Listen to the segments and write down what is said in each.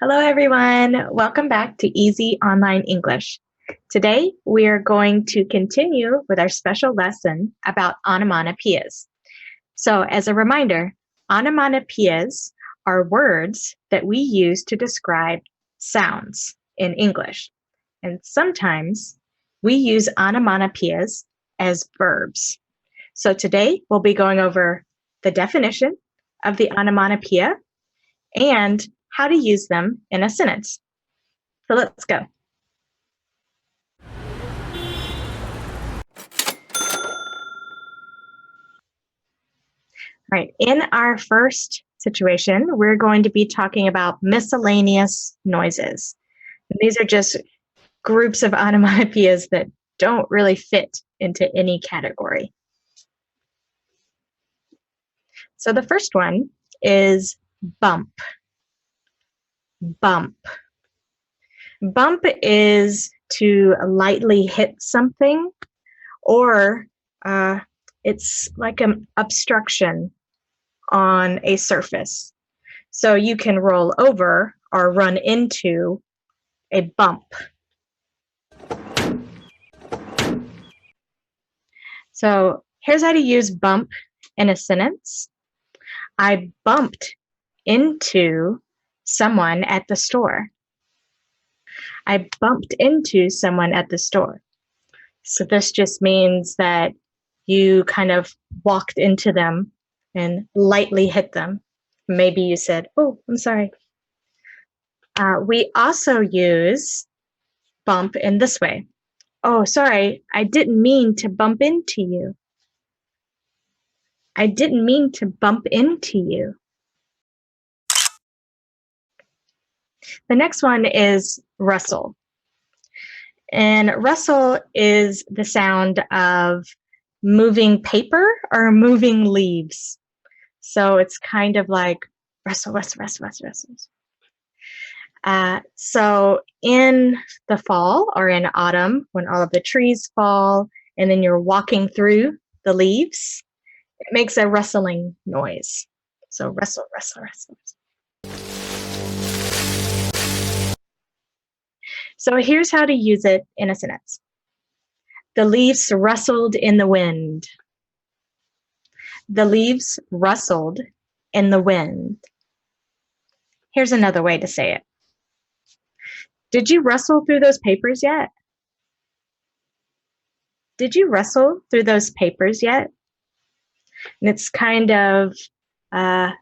Hello, everyone. Welcome back to Easy Online English. Today, we are going to continue with our special lesson about onomatopoeias. So, as a reminder, onomatopoeias are words that we use to describe sounds in English. And sometimes we use onomatopoeias as verbs. So today, we'll be going over the definition of the onomatopoeia and how to use them in a sentence. So let's go. All right, in our first situation, we're going to be talking about miscellaneous noises. And these are just groups of onomatopoeias that don't really fit into any category. So the first one is bump. Bump. Bump is to lightly hit something, or it's like an obstruction on a surface. So you can roll over or run into a bump. So here's how to use bump in a sentence. I bumped into someone at the store. I bumped into someone at the store. So this just means that you kind of walked into them and lightly hit them. Maybe you said, "Oh, I'm sorry." We also use bump in this way. "Oh, sorry, I didn't mean to bump into you." I didn't mean to bump into you. The next one is rustle. And rustle is the sound of moving paper or moving leaves. So it's kind of like rustle, rustle, rustle, rustle, rustle. So in the fall or in autumn, when all of the trees fall and then you're walking through the leaves, it makes a rustling noise. So rustle, rustle, rustle. So here's how to use it in a sentence. The leaves rustled in the wind. The leaves rustled in the wind. Here's another way to say it. Did you rustle through those papers yet? Did you rustle through those papers yet? And it's kind of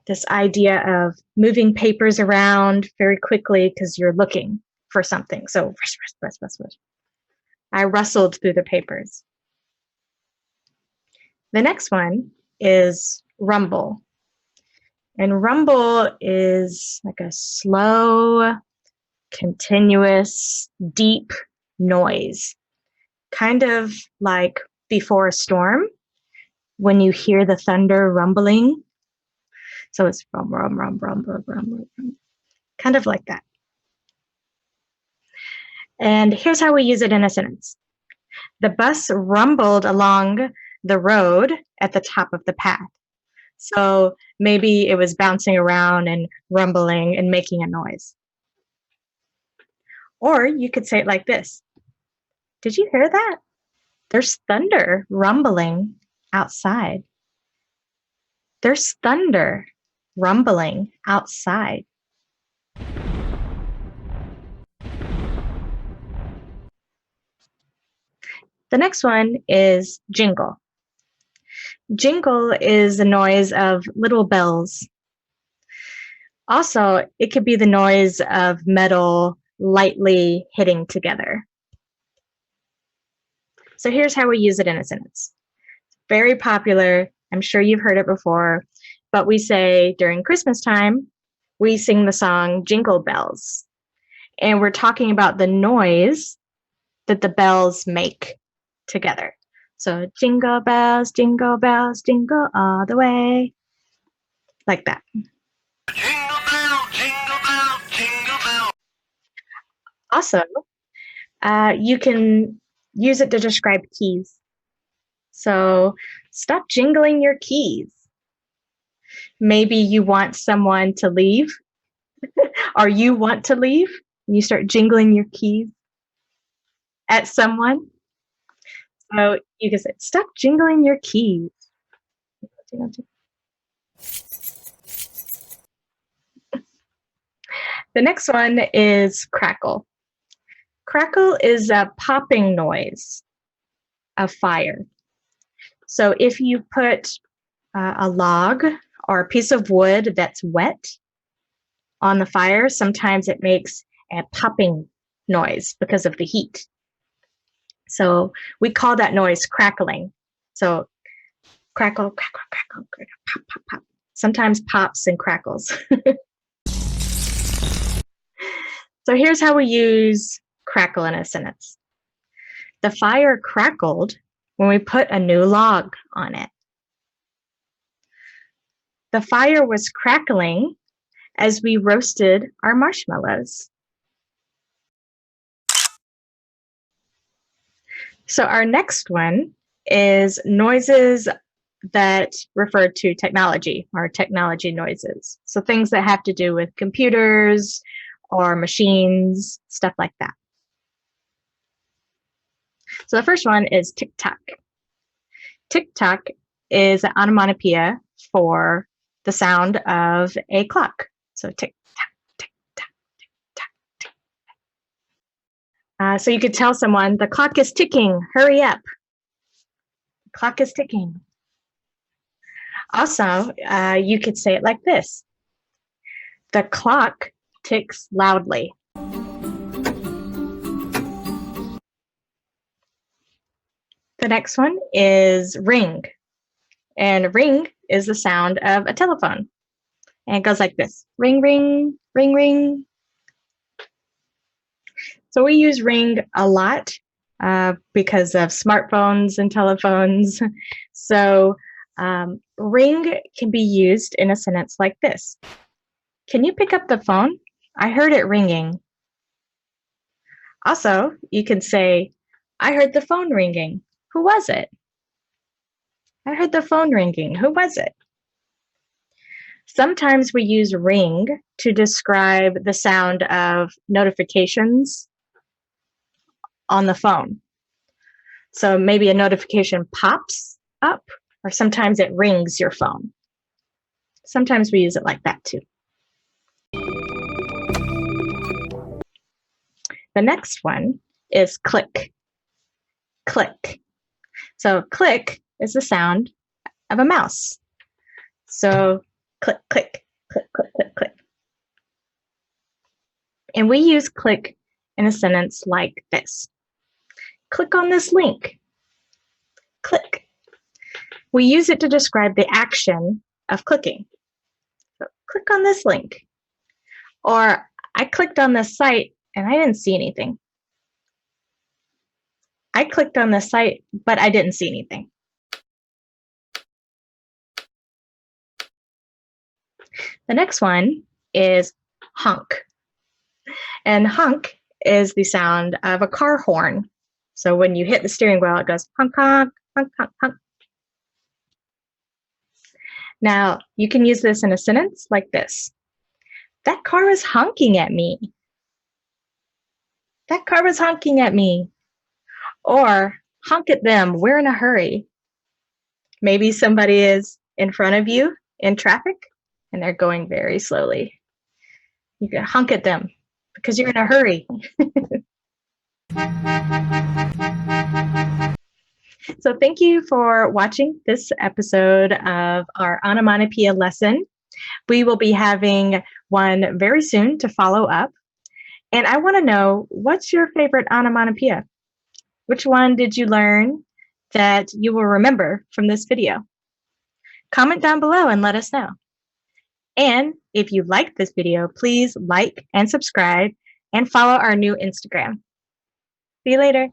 this idea of moving papers around very quickly because you're looking for something. So rush, rush, rush, rush, rush. I rustled through the papers. The next one is rumble. And rumble is like a slow, continuous, deep noise. Kind of like before a storm, when you hear the thunder rumbling. So it's rum, rum, rum, rum, rum, rum, rum. Kind of like that. And here's how we use it in a sentence. The bus rumbled along the road at the top of the path. So maybe it was bouncing around and rumbling and making a noise. Or you could say it like this. Did you hear that? There's thunder rumbling outside. There's thunder rumbling outside. The next one is jingle. Jingle is the noise of little bells. Also, it could be the noise of metal lightly hitting together. So here's how we use it in a sentence. Very popular. I'm sure you've heard it before, but we say during Christmas time, we sing the song Jingle Bells. And we're talking about the noise that the bells make together. So jingle bells, jingle all the way. Like that. Jingle bell, jingle bell, jingle bell. Also, you can use it to describe keys. So stop jingling your keys. Maybe you want someone to leave Or you want to leave and you start jingling your keys at someone. So you can say, stop jingling your keys. The next one is crackle. Crackle is a popping noise of fire. So if you put a log or a piece of wood that's wet on the fire, sometimes it makes a popping noise because of the heat. So we call that noise crackling. So crackle, crackle, crackle, crackle, pop, pop, pop. Sometimes pops and crackles. So here's how we use crackle in a sentence. The fire crackled when we put a new log on it. The fire was crackling as we roasted our marshmallows. So our next one is noises that refer to technology, or technology noises. So things that have to do with computers or machines, stuff like that. So the first one is tick-tock. Tick-tock is an onomatopoeia for the sound of a clock. So tick-tock, tick-tock, tick-tock, tick-tock. So you could tell someone, the clock is ticking, hurry up. The clock is ticking. Also, you could say it like this. The clock ticks loudly. The next one is ring. And ring is the sound of a telephone. And it goes like this. Ring, ring, ring, ring. So we use ring a lot because of smartphones and telephones. So ring can be used in a sentence like this. Can you pick up the phone? I heard it ringing. Also, you can say, I heard the phone ringing. Who was it? I heard the phone ringing. Who was it? Sometimes we use ring to describe the sound of notifications on the phone. So maybe a notification pops up, or sometimes it rings your phone. Sometimes we use it like that too. The next one is click. Click. So click is the sound of a mouse. So click, click, click, click, click, click. And we use click in a sentence like this. Click on this link. Click. We use it to describe the action of clicking. So click on this link. Or I clicked on this site and I didn't see anything. I clicked on this site, but I didn't see anything. The next one is honk. And honk is the sound of a car horn. So when you hit the steering wheel, it goes honk, honk, honk, honk, honk. Now, you can use this in a sentence like this. That car is honking at me. That car is honking at me. Or honk at them, we're in a hurry. Maybe somebody is in front of you in traffic and they're going very slowly. You can honk at them because you're in a hurry. So thank you for watching this episode of our onomatopoeia lesson. We will be having one very soon to follow up. And I want to know, what's your favorite onomatopoeia? Which one did you learn that you will remember from this video? Comment down below and let us know. And if you liked this video, please like and subscribe and follow our new Instagram. See you later.